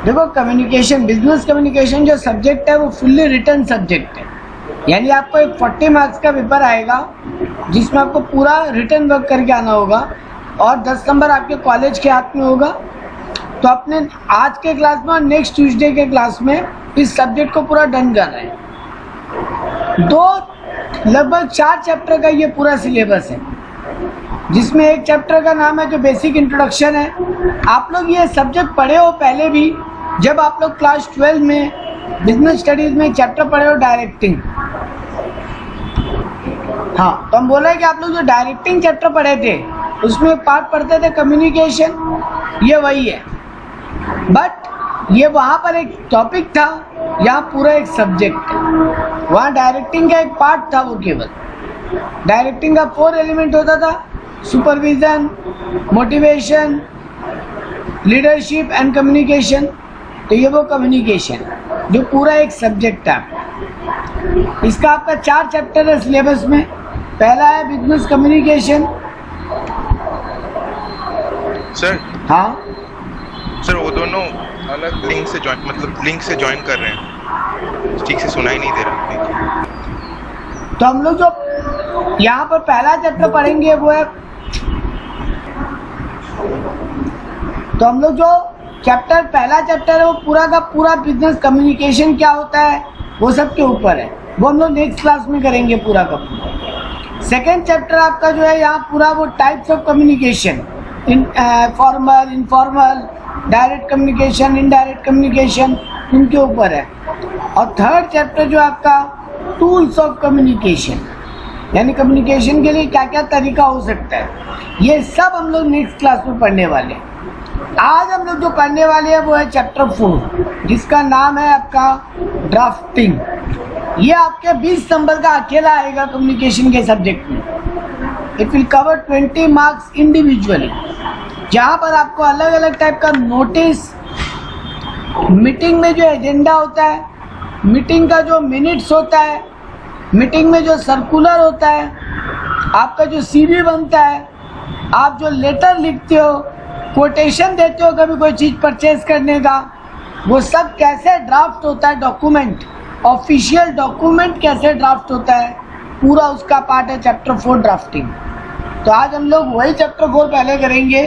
देखो communication, business communication जो subject है वो फुल्ली रिटन सब्जेक्ट है, यानी आपको एक 40 मार्क्स का पेपर आएगा जिसमें आपको पूरा रिटन वर्क करके आना होगा और 10 नंबर आपके कॉलेज के हाथ में होगा। तो अपने आज के क्लास में और नेक्स्ट ट्यूसडे के क्लास में इस सब्जेक्ट को पूरा डन कर रहे हैं। लगभग 4 चैप्टर का ये पूरा सिलेबस है, जिसमें एक चैप्टर का नाम है जो बेसिक इंट्रोडक्शन है। आप लोग ये सब्जेक्ट पढ़े हो पहले भी, जब आप लोग क्लास 12 में बिजनेस स्टडीज में चैप्टर पढ़े हो डायरेक्टिंग। हाँ, तो हम बोल रहे हैं कि आप लोग जो डायरेक्टिंग चैप्टर पढ़े थे उसमें एक पार्ट पढ़ते थे कम्युनिकेशन, ये वही है, बट ये वहाँ पर एक टॉपिक था, यहाँ पूरा एक सब्जेक्ट है। वहाँ डायरेक्टिंग का एक पार्ट था, वो केवल डायरेक्टिंग का 4 एलिमेंट होता था, supervision, motivation, leadership and communication. तो ये वो कम्युनिकेशन जो पूरा एक सब्जेक्ट है। इसका आपका 4 चैप्टर है सिलेबस में। पहला है बिजनेस कम्युनिकेशन। सर हाँ सर, वो दोनों अलग लिंक से ज्वाइन, मतलब लिंक से ज्वाइन कर रहे हैं, ठीक से सुनाई नहीं दे रहा। तो हम लोग जो यहाँ पर पहला चैप्टर पढ़ेंगे वो है, तो हम लोग जो पहला चैप्टर है वो पूरा का पूरा बिजनेस कम्युनिकेशन क्या होता है वो सब के ऊपर है, वो हम लोग नेक्स्ट क्लास में करेंगे पूरा का पूरा। सेकेंड चैप्टर आपका जो है यहाँ पूरा वो types of communication, formal, informal, direct communication, indirect communication, इनके ऊपर है। और थर्ड चैप्टर जो आपका टूल्स ऑफ कम्युनिकेशन, यानी कम्युनिकेशन के लिए क्या क्या तरीका हो सकता है, ये सब हम लोग नेक्स्ट क्लास में पढ़ने वाले हैं। आज हम लोग जो पढ़ने वाले हैं वो है चैप्टर 4, जिसका नाम है आपका ड्राफ्टिंग। ये आपके 20 नंबर का अकेला आएगा कम्युनिकेशन के सब्जेक्ट में। It will cover 20 marks individually, जहाँ पर आपको अलग अलग टाइप का नोटिस, मीटिंग में जो एजेंडा होता है, मीटिंग का जो मिनट्स होता है, मीटिंग में जो सर्कुलर होता है, आपका जो सीवी बनता है, आप जो लेटर लिखते हो, कोटेशन देते हो कभी कोई चीज़ परचेज करने का, वो सब कैसे ड्राफ्ट होता है, डॉक्यूमेंट, ऑफिशियल डॉक्यूमेंट कैसे ड्राफ्ट होता है, पूरा उसका पार्ट है चैप्टर 4 ड्राफ्टिंग। तो आज हम लोग वही चैप्टर 4 पहले करेंगे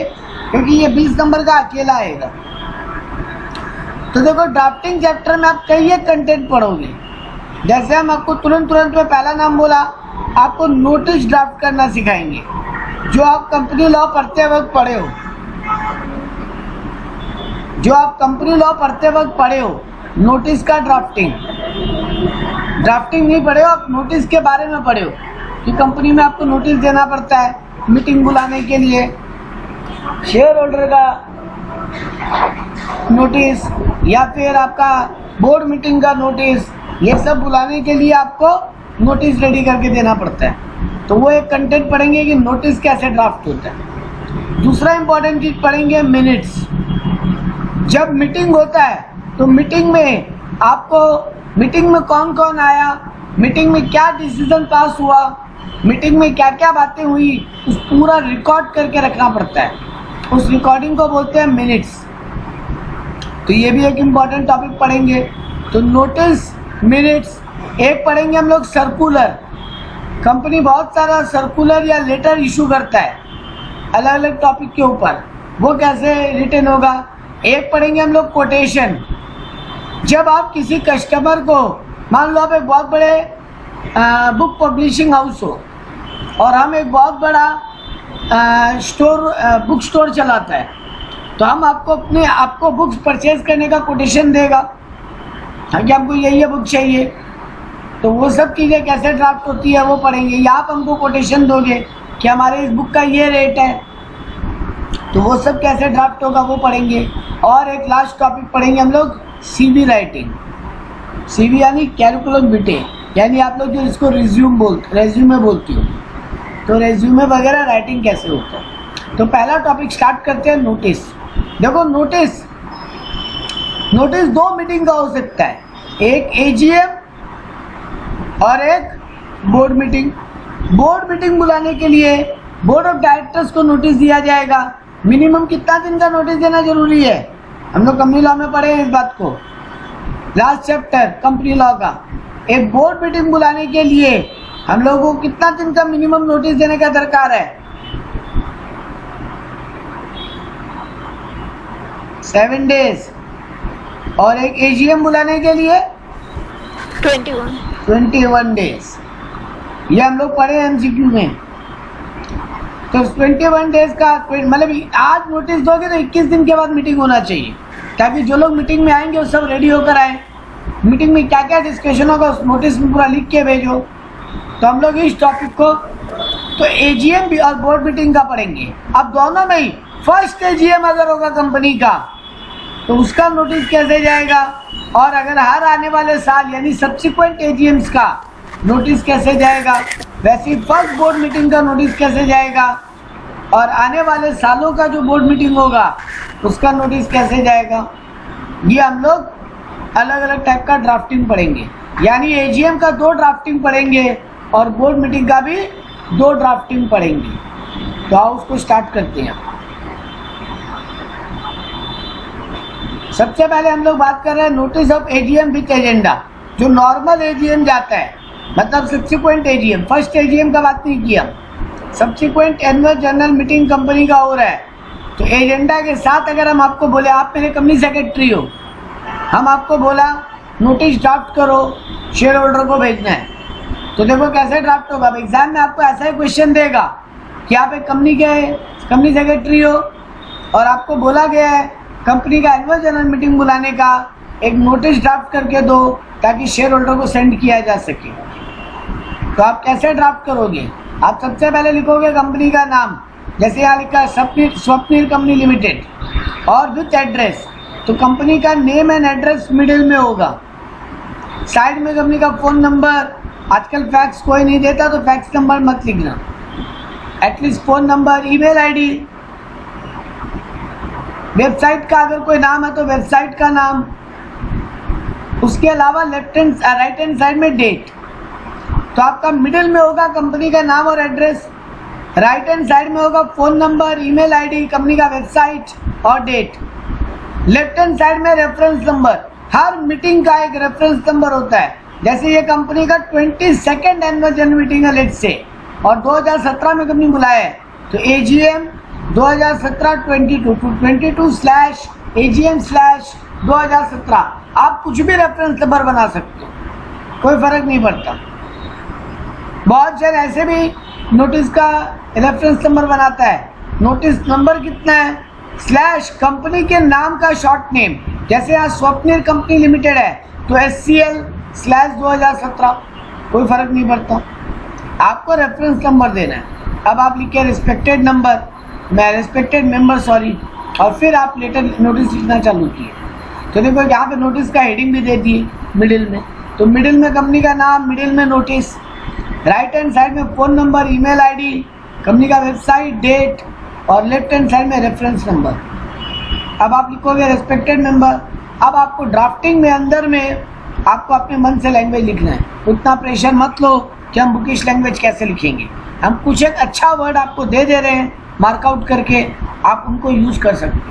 क्योंकि ये 20 नंबर का अकेला आएगा। तो देखो ड्राफ्टिंग चैप्टर में आप कई एक कंटेंट पढ़ोगे। जैसे हम आपको तुरंत में पहला नाम बोला, आपको नोटिस ड्राफ्ट करना सिखाएंगे, जो आप कंपनी लॉ पढ़ते वक्त पढ़े हो, नोटिस का ड्राफ्टिंग नहीं पढ़े हो आप, नोटिस के बारे में पढ़े हो कि कंपनी में आपको नोटिस देना पड़ता है मीटिंग बुलाने के लिए, शेयर होल्डर का नोटिस या फिर आपका बोर्ड मीटिंग का नोटिस, ये सब बुलाने के लिए आपको नोटिस रेडी करके देना पड़ता है। तो वो एक कंटेंट पढ़ेंगे कि नोटिस कैसे ड्राफ्ट होता है। दूसरा इंपॉर्टेंट चीज पढ़ेंगे मिनट्स। जब मीटिंग होता है तो मीटिंग में आपको, मीटिंग में कौन कौन आया, मीटिंग में क्या डिसीजन पास हुआ, मीटिंग में क्या क्या बातें हुई, उस पूरा रिकॉर्ड करके रखना पड़ता है। उस रिकॉर्डिंग को बोलते हैं मिनट्स। तो ये भी एक इम्पॉर्टेंट टॉपिक पढ़ेंगे। तो नोटिस, मिनट्स। एक पढ़ेंगे हम लोग सर्कुलर। कंपनी बहुत सारा सर्कुलर या लेटर इशू करता है अलग अलग टॉपिक के ऊपर, वो कैसे रिटन होगा। एक पढ़ेंगे हम लोग कोटेशन। जब आप किसी कस्टमर को, मान लो आप एक बहुत बड़े बुक पब्लिशिंग हाउस हो और हम एक बहुत बड़ा बुक स्टोर चलाता है, तो हम आपको बुक्स परचेज करने का कोटेशन देगा कि आपको ये बुक चाहिए। तो वो सब चीज़ें कैसे ड्राफ्ट होती है वो पढ़ेंगे। या आप हमको कोटेशन दोगे कि हमारे इस बुक का ये रेट है, तो वो सब कैसे ड्राफ्ट होगा वो पढ़ेंगे। और एक लास्ट टॉपिक पढ़ेंगे हम लोग सीवी राइटिंग। सीवी यानी कैरिकुलम विटे, यानी आप लोग जो इसको रेज्यूमे बोलती हो, तो रेज्यूमे वगैरह राइटिंग कैसे होता है। तो पहला टॉपिक स्टार्ट करते हैं नोटिस। देखो नोटिस 2 मीटिंग का हो सकता है, एक एजीएम और एक बोर्ड मीटिंग। बोर्ड मीटिंग बुलाने के लिए बोर्ड ऑफ डायरेक्टर्स को नोटिस दिया जाएगा। मिनिमम कितना दिन का नोटिस देना जरूरी है, हम लोग कंपनी लॉ में पढ़े हैं इस बात को, लास्ट चैप्टर कंपनी लॉ का। एक बोर्ड मीटिंग बुलाने के लिए हम लोगों को कितना दिन का मिनिमम नोटिस देने का दरकार है? 7 डेज। और एक एजीएम बुलाने के लिए 21 डेज। ये हम लोग पढ़े हैं एमसीक्यू में। तो 21 डेज का मतलब आज नोटिस दोगे तो 21 दिन के बाद मीटिंग होना चाहिए, ताकि जो लोग मीटिंग में आएंगे वो सब रेडी होकर आए। मीटिंग में क्या क्या डिस्कशन होगा उस नोटिस में पूरा लिख के भेजो। तो हम लोग इस टॉपिक को तो एजीएम भी और बोर्ड मीटिंग का पढ़ेंगे। अब दोनों में ही फर्स्ट एजीएम अगर होगा कंपनी का तो उसका नोटिस कैसे जाएगा, और अगर हर आने वाले साल यानी सब्सिक्वेंट एजीएम्स का नोटिस कैसे जाएगा, वैसे ही फर्स्ट बोर्ड मीटिंग का नोटिस कैसे जाएगा, और आने वाले सालों का जो बोर्ड मीटिंग होगा उसका नोटिस कैसे जाएगा। ये हम लोग अलग अलग टाइप का ड्राफ्टिंग पढ़ेंगे। यानी एजीएम का 2 ड्राफ्टिंग पढ़ेंगे और बोर्ड मीटिंग का भी 2 ड्राफ्टिंग पढ़ेंगे। तो आओ उसको स्टार्ट करते हैं। सबसे पहले हम लोग बात कर रहे हैं notice of AGM with agenda. जो नॉर्मल एजीएम जाता है, मतलब सब्सिक्वेंट एजीएम, फर्स्ट एजीएम का बात नहीं किया, subsequent annual general meeting company का हो रहा है। तो एजेंडा के साथ अगर हम आपको बोले आप मेरे कंपनी सेक्रेटरी हो, हम आपको बोला नोटिस ड्राफ्ट करो, शेयर होल्डर को भेजना है, तो देखो कैसे ड्राफ्ट होगा। अब एग्जाम में आपको ऐसा ही क्वेश्चन देगा कि आप एक कंपनी सेक्रेटरी हो और आपको बोला गया है कंपनी का एनुअल जनरल मीटिंग बुलाने का एक नोटिस ड्राफ्ट करके दो ताकि शेयर होल्डर को सेंड किया जा सके। तो आप कैसे ड्राफ्ट करोगे? आप सबसे पहले लिखोगे कंपनी का नाम, जैसे यहाँ लिखा है स्वप्निल कंपनी लिमिटेड, और विथ एड्रेस। तो कंपनी का नेम एंड एड्रेस मिडिल में होगा, साइड में कंपनी का फ़ोन नंबर। आजकल फैक्स कोई नहीं देता तो फैक्स नंबर मत लिखना, at least phone number, email ID, website का अगर कोई नाम है तो वेबसाइट का नाम। उसके अलावा राइट हैंड साइड में डेट। तो आपका मिडिल में होगा कंपनी का नाम और एड्रेस, राइट हैंड साइड में होगा phone number, email ID, company का वेबसाइट और डेट। लेफ्ट हैंड साइड में रेफरेंस नंबर। हर मीटिंग का एक रेफरेंस नंबर होता है। जैसे ये कंपनी का 22nd एनुअल जनरल मीटिंग है लेट से, और 2017 में कंपनी बुलाया है, तो एजीएम 2017-22/AGM/2017। आप कुछ भी रेफरेंस नंबर बना सकते हो, कोई फर्क नहीं पड़ता। बहुत जन ऐसे भी नोटिस का रेफरेंस नंबर बनाता है। नोटिस नंबर कितना है? कंपनी के नाम का शॉर्ट नेम, जैसे यहाँ स्वप्निल कंपनी लिमिटेड है तो SCL/2017, कोई फर्क नहीं पड़ता। आपको रेफरेंस नंबर देना है। अब आप लिखिए रिस्पेक्टेड मेंबर और फिर आप लेटर नोटिस लिखना चालू किए। तो देखो यहाँ पे नोटिस का हेडिंग भी दे दिए मिडिल में। तो मिडिल में कंपनी का नाम, मिडिल में नोटिस, राइट हैंड साइड में phone number, email ID, company का वेबसाइट, डेट, और लेफ्ट हैंड साइड में रेफरेंस नंबर। अब आप लिखोगे रिस्पेक्टेड मेंबर। अब आपको ड्राफ्टिंग में अंदर में आपको अपने मन से लैंग्वेज लिखना है। उतना प्रेशर मत लो कि हम बुकिश लैंग्वेज कैसे लिखेंगे। हम कुछ एक अच्छा वर्ड आपको दे रहे हैं, मार्कआउट करके आप उनको यूज कर सकते हैं।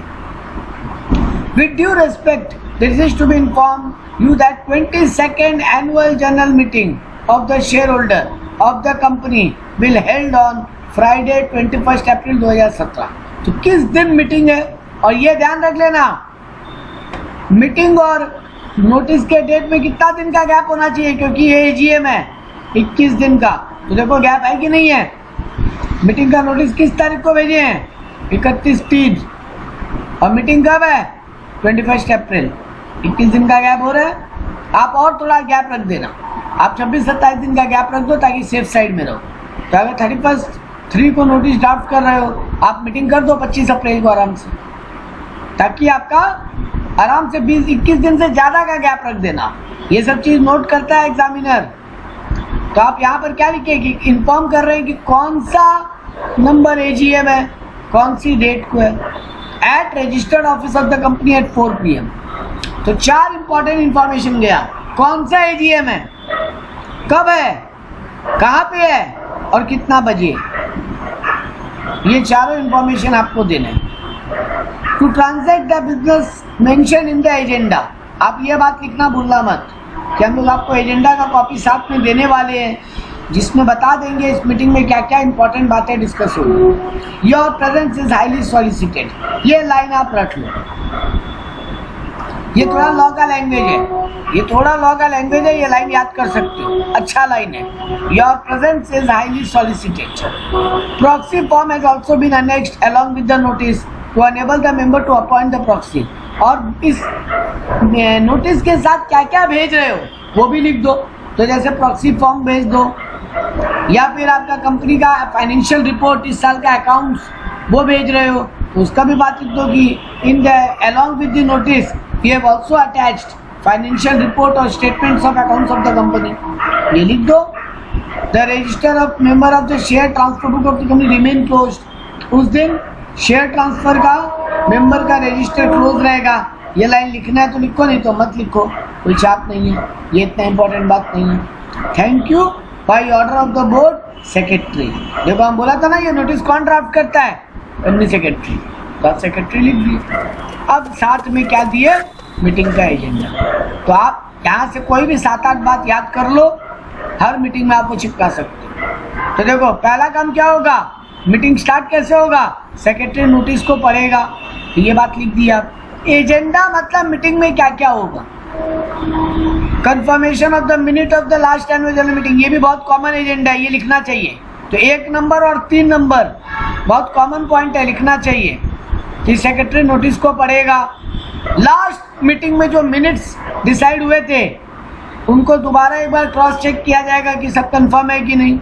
With due respect, this is to be inform you that 22nd annual general meeting of the share holder of the company will held on Friday 21 April 2017। तो किस दिन मीटिंग है, और ये ध्यान रख लेना मीटिंग और नोटिस के डेट में कितना दिन का गैप होना चाहिए, क्योंकि ये एजीएम है 21 दिन का। तो देखो गैप है कि नहीं है। मीटिंग का नोटिस किस तारीख को भेजे हैं? 31/3, और मीटिंग कब है? 21 अप्रैल। 21 दिन का गैप हो रहा है। आप और थोड़ा गैप रख देना, आप 26-27 दिन का गैप रख दो ताकि सेफ साइड में रहो। तो अगर 31/3 को नोटिस ड्राफ्ट कर रहे हो, आप मीटिंग कर दो 25 अप्रैल को आराम से, ताकि आपका आराम से 20-21 दिन से ज़्यादा का गैप रख देना। ये सब चीज़ नोट करता है एग्जामिनर। तो आप यहाँ पर क्या लिखेंगे? इन्फॉर्म कर रहे हैं कि कौन सा नंबर एजीएम है, कौन सी डेट को है, at registered office of the company at 4 PM। तो 4 इंपॉर्टेंट इंफॉर्मेशन गया। कौन सा एजीएम है, कब है, कहाँ पे है, और कितना बजे। ये चारों इंफॉर्मेशन आपको देना है। To transact the business mention in the agenda. आप ये बात लिखना भूलना मत कि हम लोग आपको एजेंडा का कॉपी साथ में देने वाले हैं, जिसमें बता देंगे इस मीटिंग में क्या क्या इंपॉर्टेंट बातें डिस्कस होंगी। Your presence is highly solicited, ये लाइन आप रख लो। ये थोड़ा लॉ का लैंग्वेज है, ये थोड़ा लॉ का लैंग्वेज है, ये लाइन याद कर सकते हो, अच्छा लाइन है। Your presence is highly solicited. Proxy form has also been annexed along with the notice to enable the member to appoint the proxy. और इस नोटिस के साथ क्या क्या भेज रहे हो वो भी लिख दो। तो जैसे प्रॉक्सी फॉर्म भेज दो, या फिर आपका कंपनी का फाइनेंशियल रिपोर्ट, इस साल का अकाउंट्स वो भेज रहे हो तो उसका भी बात लिख दो कि in the along with the notice we have also attached financial report और statements of accounts of the company, ये लिख दो। The register of member of the share transfer book of the company remain closed. उस दिन share transfer का member का register close रहेगा। ये लाइन लिखना है तो लिखो, नहीं तो मत लिखो, कोई चाप नहीं है, ये इतना इंपॉर्टेंट बात नहीं है। Thank you by order of the board secretary. देखो हम बोला था ना ये नोटिस कौन ड्राफ्ट करता है, कंपनी सेक्रेटरी, तो आप सेक्रेटरी लिख दिए। अब साथ में क्या दिए, मीटिंग का एजेंडा। तो आप यहाँ से कोई भी 7-8 बात याद कर लो, हर मीटिंग में आपको चिपका सकते हो। तो देखो पहला काम क्या होगा, मीटिंग स्टार्ट कैसे होगा, सेक्रेटरी नोटिस को पढ़ेगा, तो ये बात लिख दी आप। एजेंडा मतलब मीटिंग में क्या क्या होगा। Confirmation of the minute of the last annual general meeting, ये भी बहुत कॉमन एजेंडा है, ये लिखना चाहिए। तो 1 नंबर और 3 नंबर बहुत कॉमन पॉइंट है, लिखना चाहिए कि सेक्रेटरी नोटिस को पढ़ेगा। लास्ट मीटिंग में जो मिनट्स डिसाइड हुए थे उनको दोबारा एक बार क्रॉस चेक किया जाएगा कि सब कंफर्म है कि नहीं।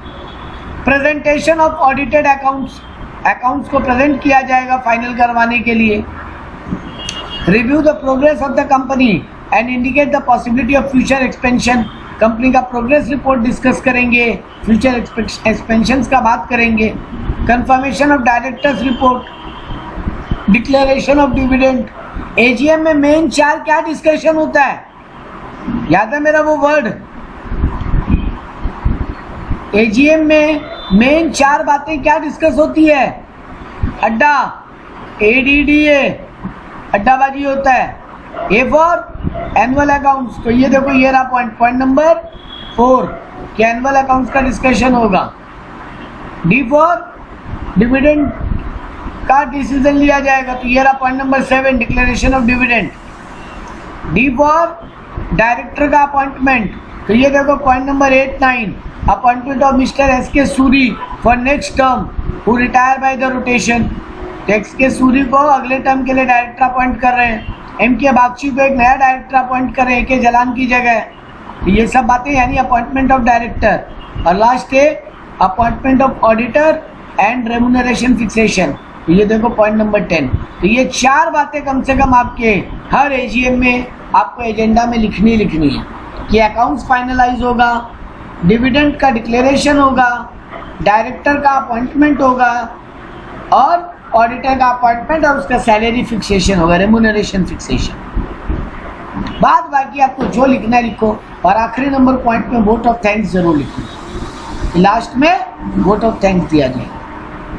Presentation of audited accounts, accounts को प्रेजेंट किया जाएगा फाइनल करवाने के लिए। Review the progress of the company and indicate the possibility of future expansion, company का प्रोग्रेस रिपोर्ट डिस्कस करेंगे, फ्यूचर एक्सपेंशन का बात करेंगे। Confirmation of directors report, declaration of dividend. AGM में मेन 4 क्या डिस्कशन होता है, याद है मेरा वो वर्ड। एजीएम में मेन 4 बातें क्या डिस्कस होती है, अड्डा, एडीडीए, अड्डाबाजी होता है। ए फॉर एनुअल अकाउंट्स, तो ये देखो ये रहा पॉइंट नंबर 4 कि एनुअल अकाउंट्स का डिस्कशन होगा। डी फॉर डिविडेंड का डिसीजन लिया जाएगा, तो ये रहा point number 7 declaration of dividend. D for director का अपॉइंटमेंट, तो ये देखो point number 8-9 appointment of mister SK. Suri for next term who retire by the rotation. SK. Suri को अगले टर्म के लिए डायरेक्टर अपॉइंट कर रहे हैं, एम.के. बागची को एक नया डायरेक्टर अपॉइंट कर रहे हैं, के जलान की जगह। तो ये सब बातें यानी अपॉइंटमेंट ऑफ डायरेक्टर। और लास्ट है appointment of auditor and remuneration fixation, तो ये देखो पॉइंट नंबर 10। तो ये 4 बातें कम से कम आपके हर एजीएम में आपको एजेंडा में लिखनी है कि अकाउंट्स फाइनलाइज होगा, डिविडेंड का डिक्लेरेशन होगा, डायरेक्टर का अपॉइंटमेंट होगा और ऑडिटर का अपॉइंटमेंट और उसका सैलरी फिक्सेशन होगा, रेम्यूनरेशन फिक्सेशन। बाद बाकी आपको जो लिखना है लिखो, और आखिरी नंबर पॉइंट में वोट ऑफ थैंक्स जरूर लिखो, लास्ट में वोट ऑफ थैंक्स दिया जाए।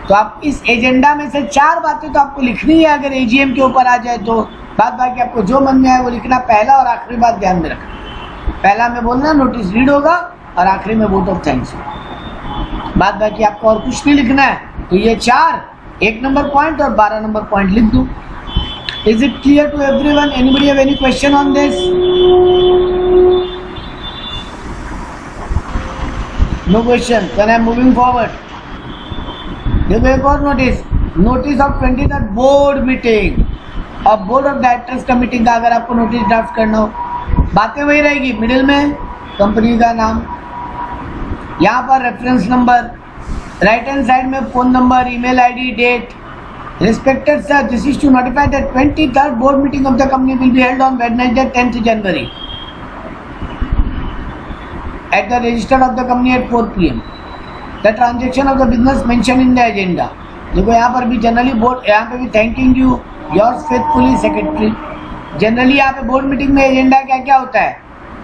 तो आप इस एजेंडा में से 4 बातें तो आपको लिखनी है अगर एजीएम के ऊपर आ जाए तो। बाद बाकी आपको जो मन में आए वो लिखना। पहला और आखिरी बात ध्यान में रखना, पहला में बोलना नोटिस रीड होगा और आखिरी में वोट ऑफ थैंक्स होगा। बाद बाकी आपको और कुछ नहीं लिखना है। तो ये 4 1 नंबर पॉइंट और 12 नंबर पॉइंट लिख दूं। Is it clear to everyone? Anybody have any question on this? No question, then I am moving forward. देखो एक और notice of 23rd board meeting. अब बोर्ड ऑफ डायरेक्टर्स का मीटिंग का अगर आपको नोटिस ड्राफ्ट करना हो, बातें वही रहेगी, मिडिल में कंपनी का नाम, यहाँ पर reference number, right hand side में phone number, email ID, date. Respected sir, this is to notify that 23rd board meeting of the company will be held on Wednesday 10th January at the register of the company at 4 PM. The transaction of the business mentioned in the agenda. देखो यहाँ पर भी generally board, यहाँ पे भी thanking you yours faithfully secretary. Generally यहाँ पे board meeting में एजेंडा क्या क्या होता है,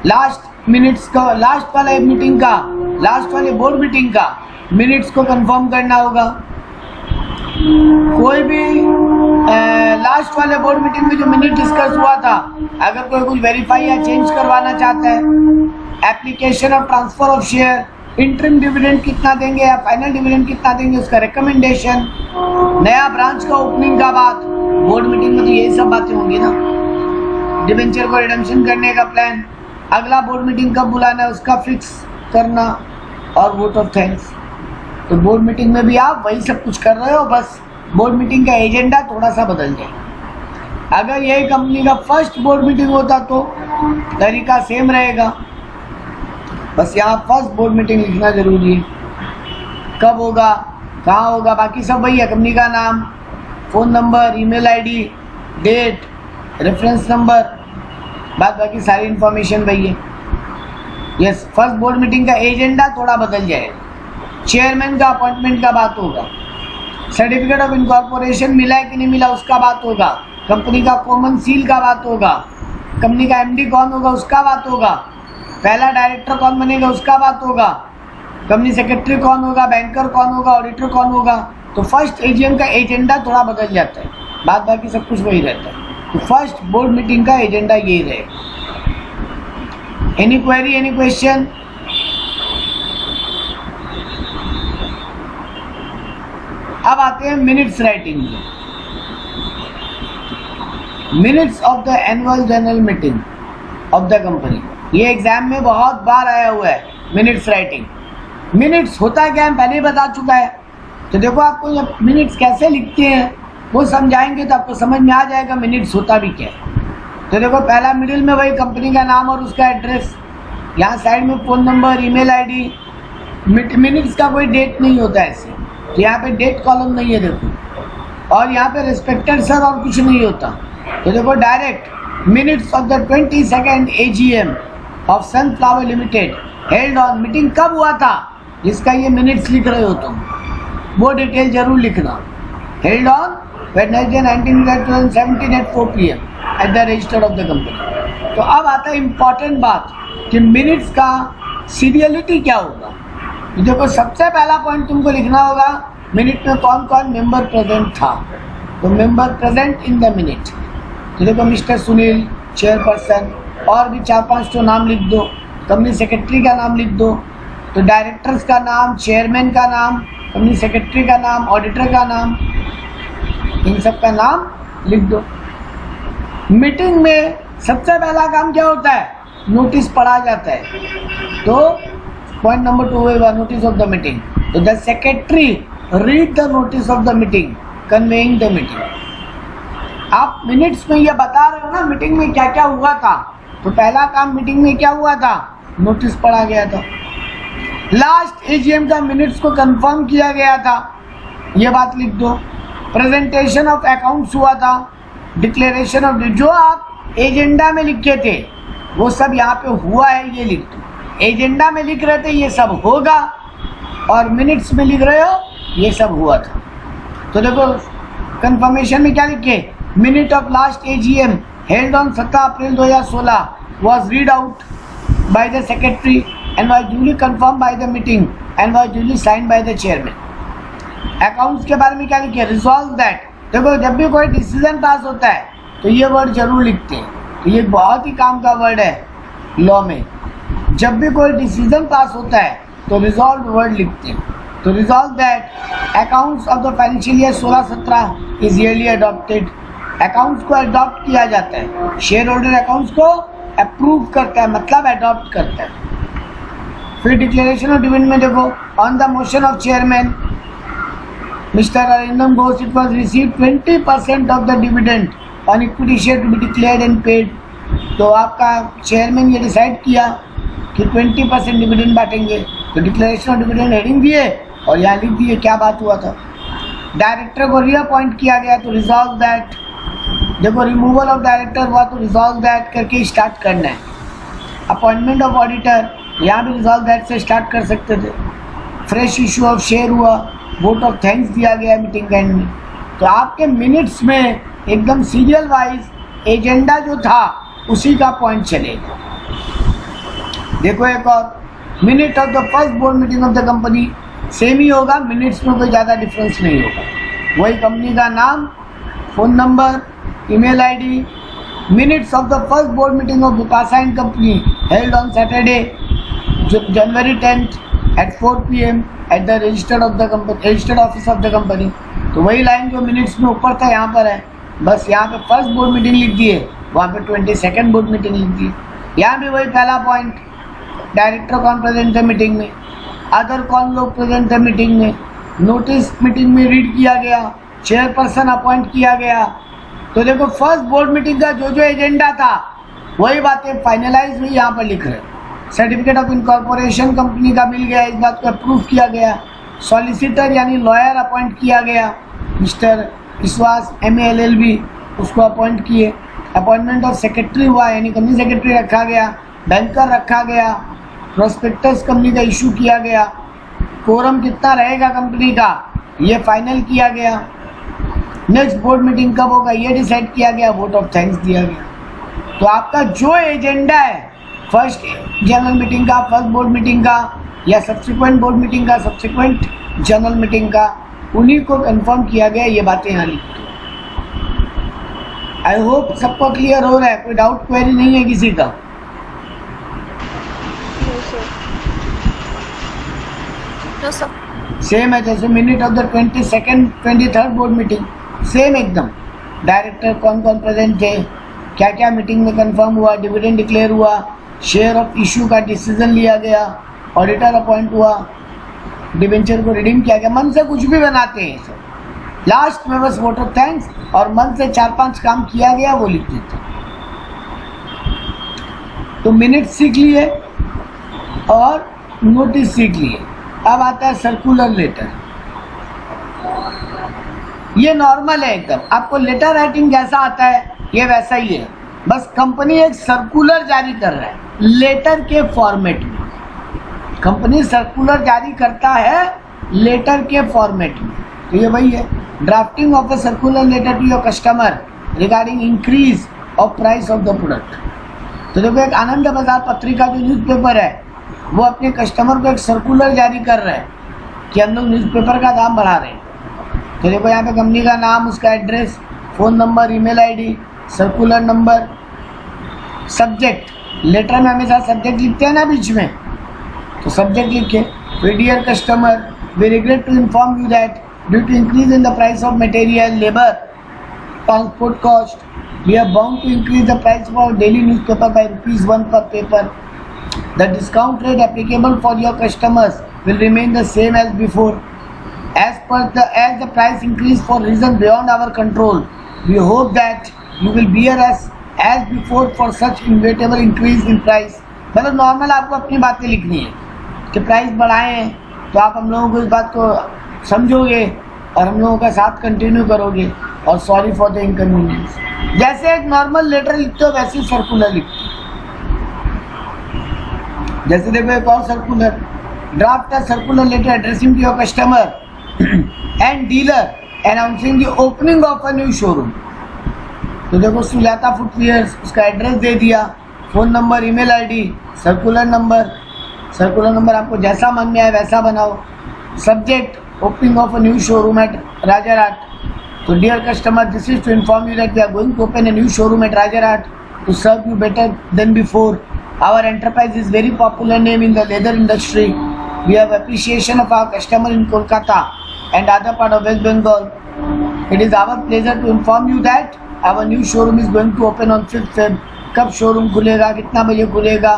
लास्ट मिनट्स का, लास्ट वाले मीटिंग का, लास्ट वाले बोर्ड मीटिंग का मिनट्स को कंफर्म करना होगा। कोई भी लास्ट वाले बोर्ड मीटिंग में जो मिनट डिस्कस हुआ था, अगर कोई कुछ वेरीफाई या चेंज करवाना चाहता है, application of transfer of share, interim dividend कितना देंगे या फाइनल डिविडेंड कितना देंगे, उसका रिकमेंडेशन, नया ब्रांच का ओपनिंग का बात, बोर्ड मीटिंग में तो यही सब बातें होंगी ना। डिबेंचर को रिडम्पशन करने का प्लान, अगला बोर्ड मीटिंग कब बुलाना है उसका फिक्स करना, और वोट ऑफ थैंक्स। तो बोर्ड मीटिंग में भी आप वही सब कुछ कर रहे हो, बस बोर्ड मीटिंग का एजेंडा थोड़ा सा बदल जाए। अगर यही कंपनी का फर्स्ट बोर्ड मीटिंग होता तो तरीका सेम रहेगा, बस यहाँ फर्स्ट बोर्ड मीटिंग लिखना जरूरी है। कब होगा, कहाँ होगा, बाकी सब वही है, कंपनी का नाम, phone number, email ID, date, reference number, बाकी सारी इन्फॉर्मेशन वही है। यस, फर्स्ट बोर्ड मीटिंग का एजेंडा थोड़ा बदल जाएगा। चेयरमैन का अपॉइंटमेंट का बात होगा, सर्टिफिकेट ऑफ इनकॉर्पोरेशन मिला है कि नहीं मिला उसका बात होगा, कंपनी का कॉमन सील का बात होगा, कंपनी का एमडी कौन होगा उसका बात होगा, पहला डायरेक्टर कौन बनेगा उसका बात होगा, कंपनी सेक्रेटरी कौन होगा, बैंकर कौन होगा, ऑडिटर कौन होगा। तो फर्स्ट एजीएम का एजेंडा थोड़ा बदल जाता है, बाकी सब कुछ वही रहता है। तो फर्स्ट बोर्ड मीटिंग का एजेंडा यही रहेगा। Any query, any question? अब आते हैं मिनट्स राइटिंग में। Minutes of the annual general meeting of the company, ये एग्जाम में बहुत बार आया हुआ है। मिनट्स राइटिंग, मिनट्स होता क्या है पहले ही बता चुका है। तो देखो आपको जब मिनट्स कैसे लिखते हैं वो समझाएंगे तो आपको समझ में आ जाएगा मिनट्स होता भी क्या है। तो देखो पहला मिडिल में वही कंपनी का नाम और उसका एड्रेस, यहाँ साइड में phone number, email ID. Minutes का कोई डेट नहीं होता है ऐसे, तो यहाँ पे डेट कॉलम नहीं है देखो, और यहाँ पे रिस्पेक्टेड सर और कुछ नहीं होता। तो देखो direct minutes of the 22nd AGM of sunflower limited held on, meeting कब हुआ था जिसका ये मिनट्स लिख रहे हो तुम, वो डिटेल जरूर लिखना। Held on Wednesday 19 July 2017 at 4 PM at the register of the company। तो अब आता है इम्पॉर्टेंट बात कि मिनट्स का सीरियलिटी क्या होगा। तो देखो सबसे पहला पॉइंट तुमको लिखना होगा मिनट में कौन कौन मेंबर प्रेजेंट था। तो member present in the minute, तो देखो मिस्टर सुनील चेयरपर्सन, और भी 4-5 तो नाम लिख दो, कंपनी सेक्रेटरी का नाम लिख दो, तो डायरेक्टर्स का नाम, चेयरमैन का नाम, कंपनी सेक्रेटरी का नाम, ऑडिटर का नाम, इन सब का नाम लिख दो। मीटिंग में सबसे पहला काम क्या होता है, नोटिस पढ़ा जाता है। तो पॉइंट नंबर 2 होगा नोटिस ऑफ द मीटिंग। तो the secretary read the notice of the meeting conveying the meeting. आप मिनट्स में ये बता रहे हो ना मीटिंग में क्या क्या हुआ था, तो पहला काम मीटिंग में क्या हुआ था, नोटिस पढ़ा गया था। लास्ट एजीएम का मिनट्स को कंफर्म किया गया था, ये बात लिख दो। प्रेजेंटेशन ऑफ अकाउंट्स हुआ था, डिक्लेरेशन ऑफ, जो आप एजेंडा में लिखे थे वो सब यहाँ पे हुआ है, ये लिख दो। एजेंडा में लिख रहे थे ये सब होगा, और मिनट्स में लिख रहे हो ये सब हुआ था। तो देखो कंफर्मेशन में क्या लिखे, minute of last AGM held on 17 April 2016 was read out by the secretary and was duly confirmed by the meeting and was duly signed by the chairman। Accounts के बारे में क्या लिखे, रिजॉल्व दैट। देखो जब भी कोई डिसीजन पास होता है तो ये वर्ड जरूर लिखते हैं, तो ये बहुत ही काम का वर्ड है लॉ में। जब भी कोई डिसीजन पास होता है तो रिजॉल्व वर्ड लिखते हैं। तो resolve that accounts of the financial year 16-17 is yearly adopted. Accounts को अडॉप्ट किया जाता है, शेयर होल्डर अकाउंट्स को अप्रूव करता है, मतलब अडॉप्ट करता है। फिर डिक्लेरेशन ऑफ डिविडेंड में देखो, on the motion of chairman Mr. Arindam Ghosh, it was received 20% of the dividend on equity share to be declared and paid। तो आपका चेयरमैन ये डिसाइड किया कि 20% डिविडेंड बांटेंगे, तो डिक्लेरेशन ऑफ डिविडेंड हेडिंग दिए और यहाँ लिख दिए क्या बात हुआ था। डायरेक्टर को रीअपॉइंट किया गया, तो रिजॉल्व दैट। देखो रिमूवल ऑफ डायरेक्टर हुआ तो रिजॉल्व दैट करके स्टार्ट करना है। अपॉइंटमेंट ऑफ ऑडिटर, यहाँ भी रिजॉल्व दैट से स्टार्ट कर सकते थे। फ्रेश इशू ऑफ शेयर हुआ, वोट ऑफ थैंक्स दिया गया मीटिंग के एंड में। तो आपके मिनट्स में एकदम सीरियल वाइज एजेंडा जो था उसी का पॉइंट चलेगा। देखो एक और, minute of the first board meeting of the company same ही होगा, मिनट्स में कोई ज़्यादा डिफरेंस नहीं होगा। वही कंपनी का नाम, phone number, email ID, minutes of the first board meeting of Bipasa and Company held on Saturday, January 10th at 4 p.m. at the registered office of the company. तो वही लाइन जो minutes में ऊपर था यहाँ पर है, बस यहाँ पे फर्स्ट बोर्ड मीटिंग लिख दिए, वहाँ पे 22nd बोर्ड मीटिंग लिख दी। यहाँ भी वही पहला पॉइंट, डायरेक्टर कौन प्रेजेंट थे मीटिंग में, अदर कौन लोग प्रेजेंट थे मीटिंग में, नोटिस मीटिंग में रीड किया गया, चेयरपर्सन अपॉइंट किया गया। तो देखो फर्स्ट बोर्ड मीटिंग का जो जो एजेंडा था वही बातें फाइनलाइज हुई, यहाँ पर लिख रहे। सर्टिफिकेट ऑफ इनकॉर्पोरेशन कंपनी का मिल गया, इस बात को अप्रूव किया गया। सॉलिसिटर यानी लॉयर अपॉइंट किया गया, मिस्टर विश्वास MA उसको अपॉइंट किए। अपॉइंटमेंट ऑफ सेक्रेटरी हुआ, यानी कंपनी सेक्रेटरी रखा गया, बैंकर रखा गया, प्रोस्पेक्टस कंपनी का इशू किया गया, कोरम कितना रहेगा कंपनी का ये फाइनल किया गया। नेक्स्ट बोर्ड मीटिंग कब होगा ये डिसाइड किया गया, वोट ऑफ थैंक्स दिया गया। तो आपका जो एजेंडा है फर्स्ट जनरल मीटिंग का, फर्स्ट बोर्ड मीटिंग का, या सब्सिक्वेंट बोर्ड मीटिंग का, सब्सिक्वेंट जनरल मीटिंग का, उन्हीं को कंफर्म किया गया। ये बातें यहाँ लिखी। आई होप सबको क्लियर हो रहा है, कोई डाउट क्वेरी नहीं है किसी का। सेम है जैसे minute of the 23rd board meeting, same एकदम। डायरेक्टर कौन कौन प्रेजेंट थे, क्या क्या मीटिंग में कंफर्म हुआ, डिविडेंड डिक्लेयर हुआ, शेयर ऑफ इशू का डिसीजन लिया गया, ऑडिटर अपॉइंट हुआ, डिवेंचर को रिडीम किया गया। मन से कुछ भी बनाते हैं सब, लास्ट में बस वोट ऑफ थैंक्स और मन से 4-5 काम किया गया वो लिख देते। तो मिनट सीख लिए और नोटिस सीख लिए। अब आता है सर्कुलर लेटर। ये नॉर्मल है एकदम, आपको लेटर राइटिंग जैसा आता है ये वैसा ही है, बस कंपनी एक सर्कुलर जारी कर रहा है लेटर के फॉर्मेट में। कंपनी सर्कुलर जारी करता है लेटर के फॉर्मेट में, तो ये वही है। Drafting of a circular letter to your customer regarding increase of price of the product. तो देखो एक आनंद बाजार पत्रिका जो न्यूज़पेपर है वो अपने कस्टमर को एक सर्कुलर जारी कर रहा है कि हम लोग न्यूज़पेपर का दाम बढ़ा रहे हैं। तो देखो यहाँ पे कंपनी का नाम, उसका address, phone number, email ID, circular number, subject. Letter में हमेशा सब्जेक्ट लिखते हैं ना बीच में, तो सब्जेक्ट लिखे। Dear customer, we regret to inform you that due to increase in the price of material, labour, transport cost, we are bound to increase the price for daily newspaper by ₹1 per paper. The discount rate applicable for your customers will remain the same as before. As the price increase for reason beyond our control, we hope that you will bear as before for such inevitable increase in price. मतलब normal आपको अपनी बातें लिखनी है कि price बढ़ाए हैं तो आप हम लोगों को इस बात को समझोगे और हम लोगों का साथ कंटिन्यू करोगे, और सॉरी फॉर द इनकन्वीनियंस। जैसे एक नॉर्मल लेटर लिखते हो वैसे ही सर्कुलर लिखते हो। जैसे देखो एक और circular, draft a circular letter addressing to your customer and dealer announcing the opening of a new showroom. तो देखो सुजाता फुटवियर्स, उसका एड्रेस दे दिया, phone number, email ID, circular number आपको जैसा मन में आए वैसा बनाओ। Subject opening of a new showroom at Rajarhat. तो dear customer, this is to inform you that we are going to open a new showroom at Rajarhat to serve you better than before. Our enterprise is very popular name in the leather industry. We have appreciation of our customer in Kolkata and other part of West Bengal. It is our pleasure to inform you that our new showroom is going to open on 5th Feb. कब showroom खुलेगा, कितना बजे खुलेगा?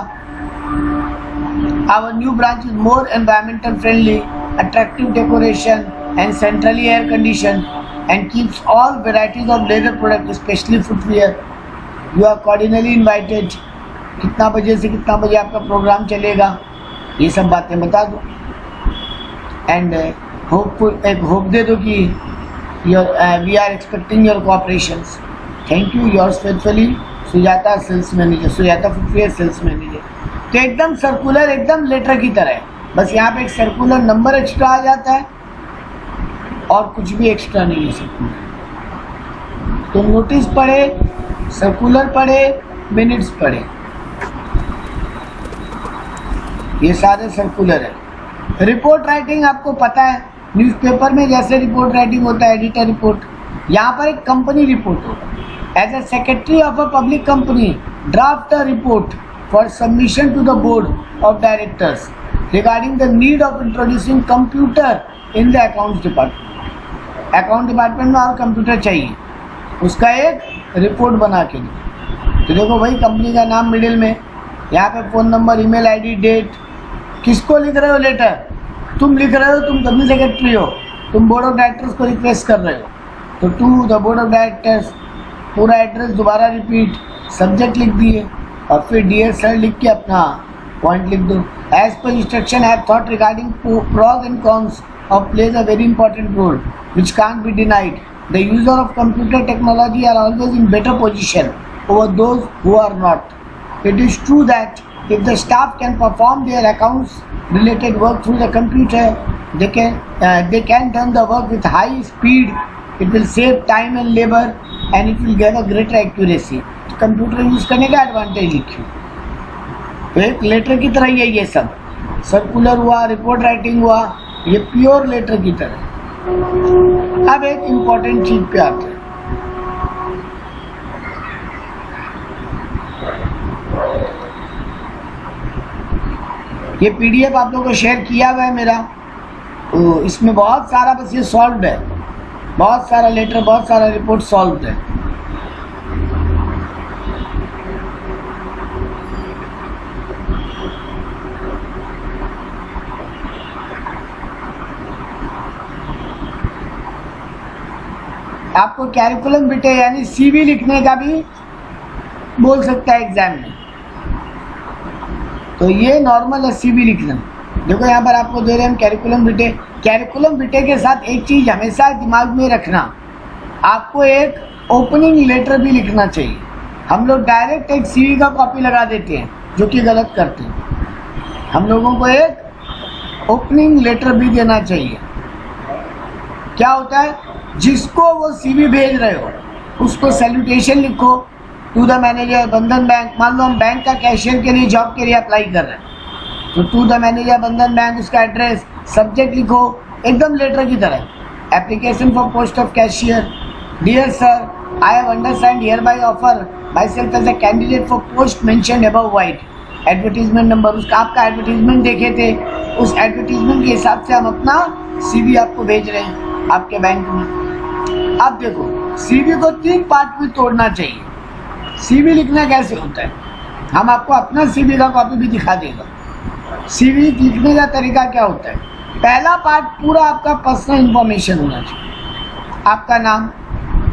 Our new branch is more environmental friendly, attractive decoration and centrally air conditioned and keeps all varieties of leather products, especially footwear. You are cordially invited. कितना बजे से कितना बजे आपका प्रोग्राम चलेगा, ये सब बातें बता दो। एंड होप दे दो कि we are expecting your cooperations. Thank you, yours faithfully, Sujata sales manager, Sujata footwear sales manager. तो एकदम सर्कुलर, एकदम लेटर की तरह है, बस यहाँ पे एक सर्कुलर नंबर एक्स्ट्रा आ जाता है और कुछ भी एक्स्ट्रा नहीं है सर्कुलर। तो नोटिस पढ़े, सर्कुलर पढ़े, मिनट्स पढ़े, ये सारे सर्कुलर है। रिपोर्ट राइटिंग आपको पता है, न्यूज़पेपर में जैसे रिपोर्ट राइटिंग होता है, एडिटर रिपोर्ट, यहाँ पर एक कंपनी रिपोर्ट होगा। As a secretary of a public company draft a report for submission to the board of directors regarding the need of introducing computer in the accounts department. Account department में और computer चाहिए, उसका एक report बना के दो। तो देखो भाई, कंपनी का नाम मिडिल में, यहाँ पे phone number, email ID, date. किसको लिख रहे हो लेटर? तुम लिख रहे हो, तुम कंपनी सेक्रेटरी हो, तुम बोर्ड ऑफ डायरेक्टर्स को रिक्वेस्ट कर रहे हो। तो to the board of directors, पूरा एड्रेस दोबारा रिपीट, सब्जेक्ट लिख दिए और फिर डियर सर लिख के अपना पॉइंट लिख दो। As per instruction I have thought regarding pros and cons of plays a very important role which can't be denied. The user of computer technology are always in better position over those who are not. It is true that if the staff can perform their accounts related work through the computer, they can done the work with high speed. It will save time and labor and it will give a greater accuracy. Computer use करने का advantage लिखिए। तो एक letter की तरह ही है ये सब, सर्कुलर हुआ, रिपोर्ट राइटिंग हुआ, ये प्योर लेटर की तरह। अब एक इम्पॉर्टेंट चीज पे आते हैं। ये पीडीएफ आप लोगों को शेयर किया हुआ है मेरा, तो इसमें बहुत सारा बस ये सॉल्व है, बहुत सारा लेटर, बहुत सारा रिपोर्ट सॉल्व है। आपको कैरिकुलम विटे यानी सीवी लिखने का भी बोल सकता है एग्जाम में, तो ये नॉर्मल है सीवी लिखना। देखो यहाँ पर आपको दे रहे हैं कैरिकुलम विटे। कैरिकुलम विटे के साथ एक चीज हमेशा दिमाग में रखना, आपको एक ओपनिंग लेटर भी लिखना चाहिए। हम लोग डायरेक्ट एक सीवी का कॉपी लगा देते हैं, जो कि गलत करते हैं। हम लोगों को एक ओपनिंग लेटर भी देना चाहिए। क्या होता है, जिसको वो सीवी भेज रहे हो उसको सैल्यूटेशन लिखो, to the manager Bandhan bank. मान लो हम बैंक का कैशियर के लिए जॉब के लिए अप्लाई कर रहे हैं, तो to the manager Bandhan bank, उसका एड्रेस, सब्जेक्ट लिखो एकदम लेटर की तरह। Application for post of cashier, dear sir I have understand hereby offer myself as a candidate for post mentioned above vide. Advertisement number, उसका आपका advertisement देखे थे, उस एडवर्टीजमेंट के हिसाब से हम अपना सीवी आपको भेज रहे हैं आपके बैंक में। अब देखो, सीवी को 3 पार्ट में तोड़ना चाहिए। सीवी लिखना कैसे होता है, हम आपको अपना सीवी का कॉपी भी दिखा देगा। सीवी लिखने का तरीका क्या होता है, पहला पार्ट पूरा आपका पर्सनल इंफॉर्मेशन होना चाहिए। आपका नाम,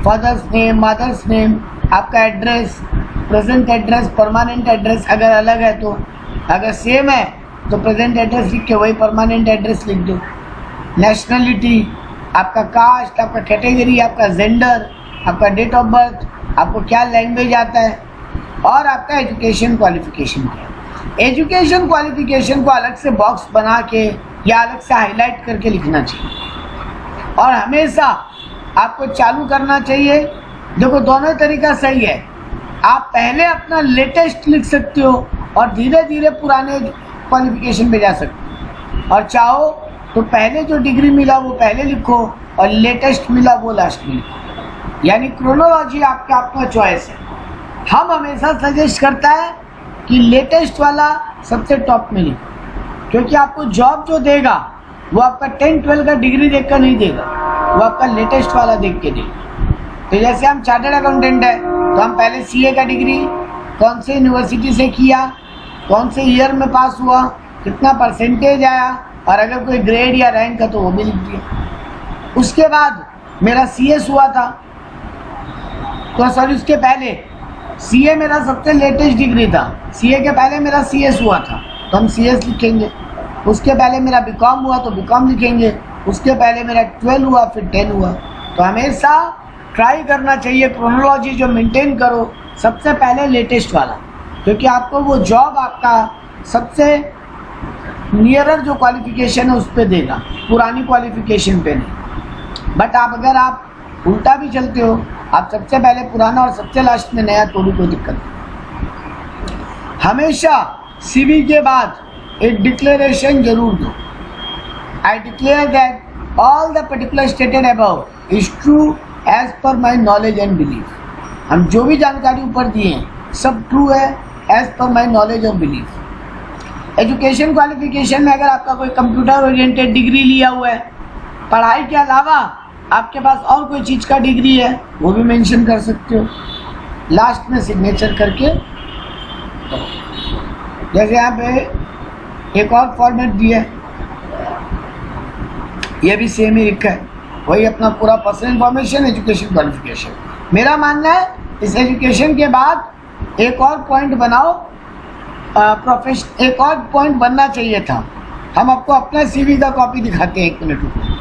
फादर्स नेम, मदर्स नेम, आपका address, present address, permanent address अगर अलग है तो, अगर सेम है तो प्रेजेंट एड्रेस लिख के वही परमानेंट एड्रेस लिख दो। नेशनलिटी, आपका कास्ट, आपका कैटेगरी, आपका जेंडर, आपका डेट ऑफ बर्थ, आपको क्या लैंग्वेज आता है, और आपका एजुकेशन क्वालिफिकेशन क्या है। एजुकेशन क्वालिफिकेशन को अलग से बॉक्स बना के या अलग से हाईलाइट करके लिखना चाहिए, और हमेशा आपको चालू करना चाहिए। देखो, दोनों तरीका सही है। आप पहले अपना लेटेस्ट लिख सकते हो और धीरे धीरे पुराने क्वालिफिकेशन पे जा सकते हो, और चाहो तो पहले जो डिग्री मिला वो पहले लिखो और लेटेस्ट मिला वो लास्ट में लिखो। यानी क्रोनोलॉजी आपका अपना चॉइस है। हम हमेशा सजेस्ट करता है कि लेटेस्ट वाला सबसे टॉप में लिखो, क्योंकि आपको जॉब जो देगा वो आपका 10-12 का डिग्री देखकर नहीं देगा, वो आपका लेटेस्ट वाला देख के देगा। तो जैसे हम चार्टर्ड अकाउंटेंट है तो हम पहले सीए का डिग्री कौन से यूनिवर्सिटी से किया, कौन से ईयर में पास हुआ, कितना परसेंटेज आया, और अगर कोई ग्रेड या रैंक है तो वो भी लिख दिया। उसके बाद मेरा सीएस हुआ था, तो सॉरी उसके पहले सीए मेरा सबसे लेटेस्ट डिग्री था, सीए के पहले मेरा सीएस हुआ था तो हम सीएस लिखेंगे। उसके पहले मेरा बीकॉम हुआ तो बीकॉम लिखेंगे। उसके पहले मेरा 12 हुआ फिर 10 हुआ। तो हमेशा ट्राई करना चाहिए क्रोनोलॉजी जो मेंटेन करो, सबसे पहले लेटेस्ट वाला, क्योंकि आपको वो जॉब आपका सबसे नियरर जो क्वालिफिकेशन है उस पर देगा, पुरानी क्वालिफिकेशन पे नहीं। बट अगर आप उल्टा भी चलते हो, आप सबसे पहले पुराना और सबसे लास्ट में नया, तो भी कोई दिक्कत नहीं। हमेशा सीवी के बाद एक डिक्लेरेशन जरूर दो। I declare that all the particular stated above is true as per my knowledge and belief. हम जो भी जानकारी ऊपर दिए हैं सब ट्रू है एज पर माई नॉलेज और बिलीफ। एजुकेशन क्वालिफिकेशन में अगर आपका कोई कंप्यूटर ओरिएंटेड डिग्री लिया हुआ है, पढ़ाई के अलावा आपके पास और कोई चीज़ का डिग्री है, वो भी मेंशन कर सकते हो। लास्ट में सिग्नेचर करके, जैसे यहाँ पे एक और फॉर्मेट दिया है, ये भी सेम ही लिखा है, वही अपना पूरा पर्सनल इंफॉर्मेशन, एजुकेशन क्वालिफिकेशन। मेरा मानना है इस एजुकेशन के बाद एक और पॉइंट बनाओ, एक और पॉइंट बनना चाहिए था। हम आपको अपना सीवी का कॉपी दिखाते हैं, 1 मिनट रुको।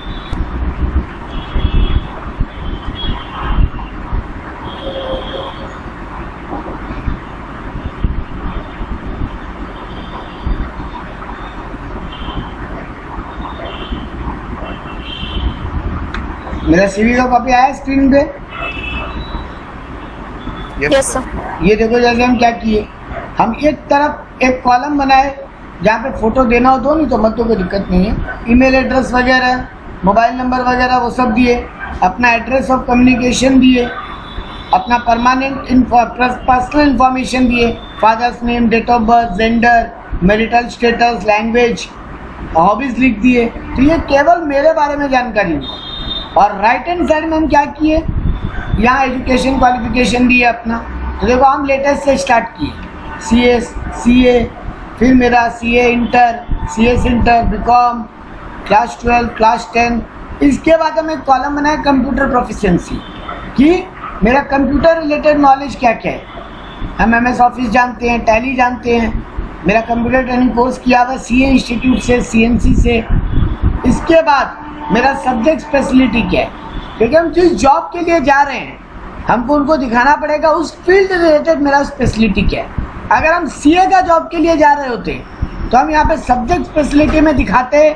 मेरा सीवी का कॉपी आया स्क्रीन पे? Yes sir. ये देखो, जैसे हम क्या किए, हम एक तरफ एक कॉलम बनाए जहाँ पे फोटो देना हो दो, नहीं तो मत दो, कोई दिक्कत नहीं है। ईमेल एड्रेस वगैरह, मोबाइल नंबर वगैरह वो सब दिए, अपना एड्रेस ऑफ कम्युनिकेशन दिए, अपना परमानेंट पर्सनल इंफॉर्मेशन दिए, father's name, date of birth, gender, marital status, language, hobbies लिख दिए। तो ये केवल मेरे बारे में जानकारी हुई। और राइट हैंड साइड में हम क्या किए, यहाँ एजुकेशन क्वालिफिकेशन दिए अपना। तो देखो हम लेटेस्ट से स्टार्ट किए, CA, फिर मेरा CA inter, CS inter, BCom, class 12, class 10। इसके बाद हम एक कॉलम बनाया कंप्यूटर प्रोफिशिएंसी, कि मेरा कंप्यूटर रिलेटेड नॉलेज क्या क्या है। हम MS ऑफिस जानते हैं, टैली जानते हैं, मेरा कंप्यूटर ट्रेनिंग कोर्स किया हुआ CA इंस्टीट्यूट से, CNC से। इसके बाद मेरा सब्जेक्ट स्पेशलिटी क्या है, क्योंकि हम जिस जॉब के लिए जा रहे हैं हमको उनको दिखाना पड़ेगा उस फील्ड रिलेटेड मेरा स्पेशलिटी क्या है। अगर हम CA का जॉब के लिए जा रहे होते तो हम यहाँ पे सब्जेक्ट स्पेशलिटी में दिखाते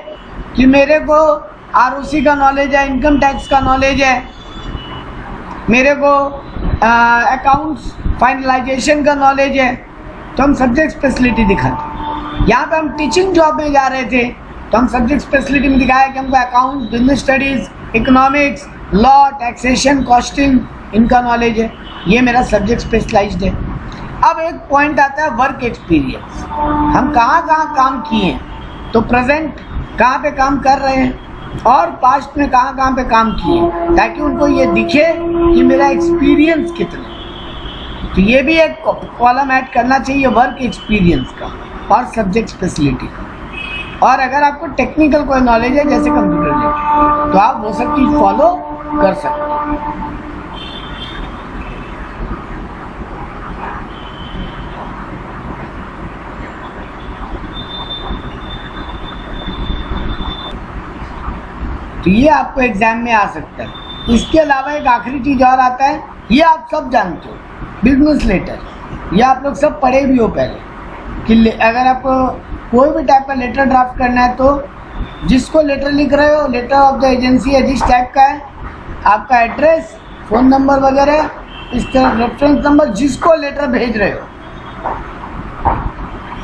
कि मेरे को ROC का नॉलेज है, इनकम टैक्स का नॉलेज है, मेरे को अकाउंट्स फाइनलाइजेशन का नॉलेज है, तो हम सब्जेक्ट स्पेशलिटी दिखाते। यहाँ पे हम टीचिंग जॉब में जा रहे थे तो हम सब्जेक्ट स्पेशलिटी में दिखाया कि हमको accounts, business studies, economics, law, taxation, costing, इनका नॉलेज है। ये मेरा सब्जेक्ट स्पेशलाइज्ड है। अब एक पॉइंट आता है वर्क एक्सपीरियंस। हम कहाँ कहाँ काम किए हैं, तो प्रेजेंट कहाँ पे काम कर रहे हैं और पास्ट में कहाँ कहाँ पे काम किए, ताकि उनको ये दिखे कि मेरा एक्सपीरियंस कितना। तो ये भी एक कॉलम ऐड करना चाहिए वर्क एक्सपीरियंस का और सब्जेक्ट स्पेशलिटी का। और अगर आपको टेक्निकल कोई नॉलेज है जैसे कंप्यूटर में, तो आप वो सब चीज़ फॉलो कर सकते हैं। तो ये आपको एग्जाम में आ सकता है। इसके अलावा एक आखिरी चीज़ और आता है, ये आप सब जानते हो, बिजनेस लेटर। ये आप लोग सब पढ़े भी हो पहले कि अगर आपको कोई भी टाइप का लेटर ड्राफ्ट करना है तो जिसको लेटर लिख रहे हो, लेटर ऑफ द एजेंसी है जिस टाइप का है, आपका एड्रेस, फ़ोन नंबर वगैरह, इस तरह रेफरेंस नंबर, जिसको लेटर भेज रहे हो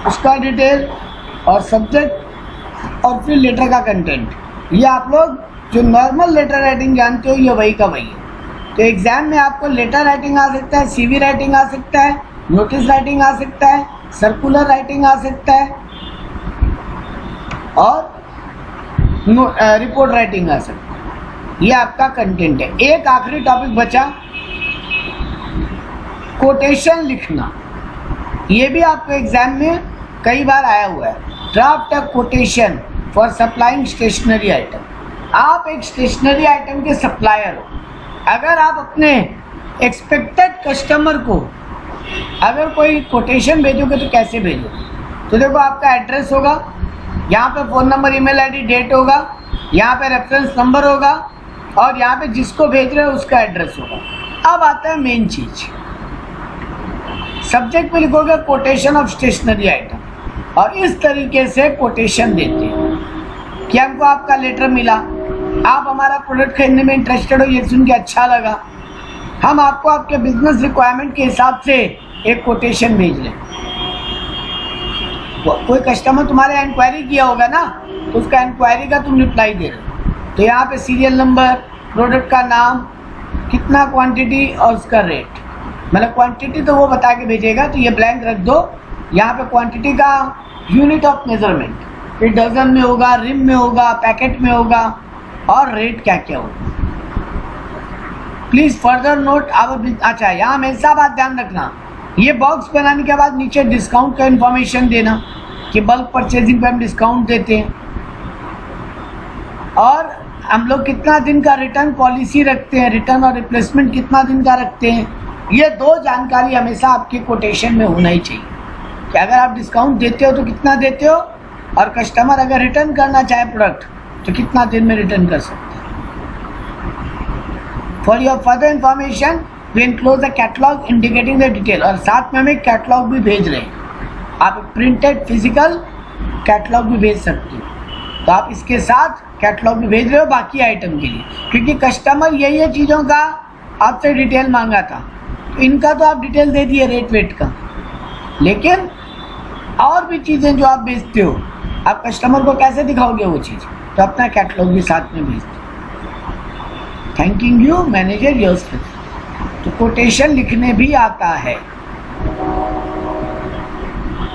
उसका डिटेल और सब्जेक्ट और फिर लेटर का कंटेंट। ये आप लोग जो नॉर्मल लेटर राइटिंग जानते हो ये वही का वही है। तो एग्ज़ाम में आपको लेटर राइटिंग आ सकता है, CV राइटिंग आ सकता है, नोटिस राइटिंग आ सकता है, सर्कुलर राइटिंग आ सकता है और रिपोर्ट राइटिंग आ सकता है। ये आपका कंटेंट है। एक आखिरी टॉपिक बचा, कोटेशन लिखना। ये भी आपको एग्जाम में कई बार आया हुआ है। Draft a quotation for supplying stationery item. आप एक स्टेशनरी आइटम के सप्लायर हो। अगर आप अपने एक्सपेक्टेड कस्टमर को अगर कोई कोटेशन भेजोगे तो कैसे भेजोगे? तो देखो, आपका एड्रेस होगा, यहाँ पे phone number, email ID, date होगा, यहाँ पे रेफरेंस नंबर होगा और यहाँ पे जिसको भेज रहे हो उसका एड्रेस होगा। अब आता है मेन चीज़, सब्जेक्ट में लिखोगे कोटेशन ऑफ स्टेशनरी आइटम और इस तरीके से कोटेशन देते हैं कि हमको आपका लेटर मिला, आप हमारा प्रोडक्ट खरीदने में इंटरेस्टेड हो, ये सुन के अच्छा लगा, हम आपको आपके बिजनेस रिक्वायरमेंट के हिसाब से एक कोटेशन भेज रहे हैं। कोई कस्टमर तुम्हारे इंक्वायरी किया होगा ना, तो उसका इंक्वायरी का तुम रिप्लाई दे रहे हो। तो यहाँ पे सीरियल नंबर, प्रोडक्ट का नाम, कितना क्वांटिटी और उसका रेट, मतलब क्वांटिटी तो वो बता के भेजेगा, तो ये ब्लैंक रख दो। यहाँ पे क्वांटिटी का यूनिट ऑफ मेजरमेंट, फिर डजन में होगा, रिम में होगा, पैकेट में होगा, और रेट क्या क्या होगा। Please further note our. अच्छा, यहाँ हमेशा बात ध्यान रखना, ये बॉक्स बनाने के बाद नीचे डिस्काउंट का इंफॉर्मेशन देना कि बल्क परचेजिंग पे हम डिस्काउंट देते हैं, और हम लोग कितना दिन का रिटर्न पॉलिसी रखते हैं, रिटर्न और रिप्लेसमेंट कितना दिन का रखते हैं। ये 2 जानकारी हमेशा आपके कोटेशन में होना ही चाहिए कि अगर आप डिस्काउंट देते हो तो कितना देते हो, और कस्टमर अगर रिटर्न करना चाहे प्रोडक्ट तो कितना दिन में रिटर्न कर सकते हैं। For your further information we enclose the catalogue indicating the detail, और साथ में हमें कैटलॉग भी भेज रहे हैं। आप प्रिंटेड फिजिकल कैटलॉग भी भेज सकते हो, तो आप इसके साथ कैटलॉग भी भेज रहे हो बाकी आइटम के लिए, क्योंकि कस्टमर ये चीज़ों का आपसे डिटेल मांगा था, तो इनका तो आप डिटेल दे दिए रेट वेट का, लेकिन और भी चीज़ें जो आप बेचते हो आप कस्टमर को कैसे दिखाओगे वो चीज़, तो अपना कैटलॉग भी साथ में भेज दो। Thanking you manager yours. तो कोटेशन लिखने भी आता है,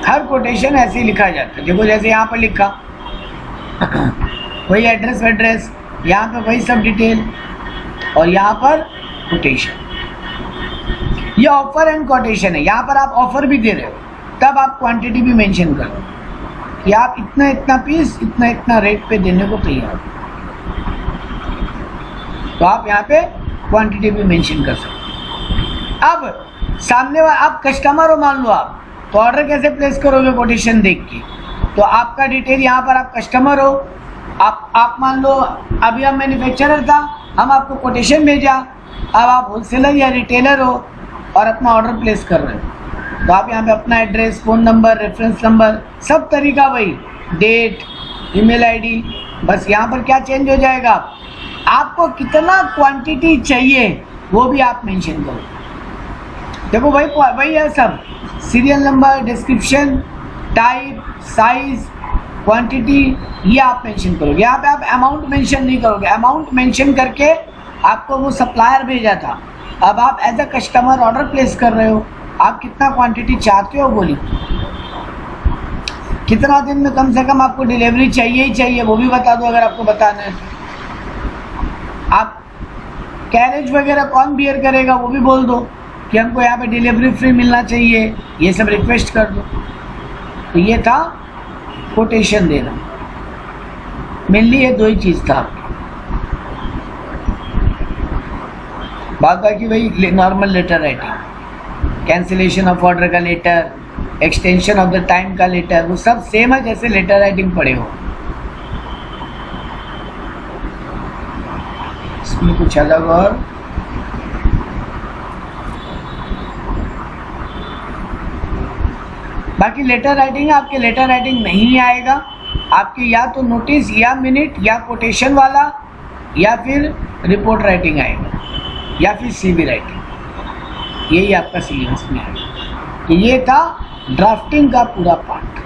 हर कोटेशन ऐसे ही लिखा जाता है। देखो जैसे यहाँ पर लिखा वही एड्रेस, यहाँ पे वही सब डिटेल, और यहाँ पर कोटेशन। ये ऑफर एंड कोटेशन है, यहाँ पर आप ऑफर भी दे रहे हो, तब आप क्वांटिटी भी मेंशन करो कि आप इतना इतना पीस इतना इतना रेट पे देने को तैयार हो, तो आप यहाँ पे क्वांटिटी भी मेंशन कर सकते हो। अब सामने वाला आप कस्टमर हो मान लो आप, तो ऑर्डर कैसे प्लेस करोगे कोटेशन देख के, तो आपका डिटेल यहाँ पर आप कस्टमर हो, आप मान लो अभी हम मैन्युफैक्चरर था, हम आपको कोटेशन भेजा, अब आप होलसेलर या रिटेलर हो और अपना ऑर्डर प्लेस कर रहे हो, तो आप यहाँ पे अपना address, phone number, reference number, सब तरीका वही, डेट, ईमेल आईडी, बस यहाँ पर क्या चेंज हो जाएगा, आपको कितना क्वांटिटी चाहिए वो भी आप मेंशन करो। देखो वही है सब, serial number, description, type, size, quantity, ये आप मेंशन करोगे। यहाँ पे आप अमाउंट मेंशन नहीं करोगे, अमाउंट मेंशन करके आपको वो सप्लायर भेजा था, अब आप as a customer order place कर रहे हो, आप कितना क्वांटिटी चाहते हो बोली, कितना दिन में कम से कम आपको डिलीवरी चाहिए ही चाहिए वो भी बता दो अगर आपको बताना है। आप कैरेज वगैरह कौन बियर करेगा वो भी बोल दो कि हमको यहाँ पे डिलीवरी फ्री मिलना चाहिए, ये सब रिक्वेस्ट कर दो। तो ये था कोटेशन देना, मेनली ये 2 ही चीज़ था। बात बाकी वही normal letter writing, cancellation of order का letter, extension of the time का लेटर, वो सब सेम है जैसे लेटर राइटिंग पढ़े हो। इसमें कुछ अलग और बाकी लेटर राइटिंग, आपके लेटर राइटिंग नहीं आएगा, आपके या तो नोटिस या मिनट या कोटेशन वाला या फिर रिपोर्ट राइटिंग आएगा या फिर सीबी राइटिंग, यही आपका सिलेबस में आएगा। तो ये था ड्राफ्टिंग का पूरा पार्ट।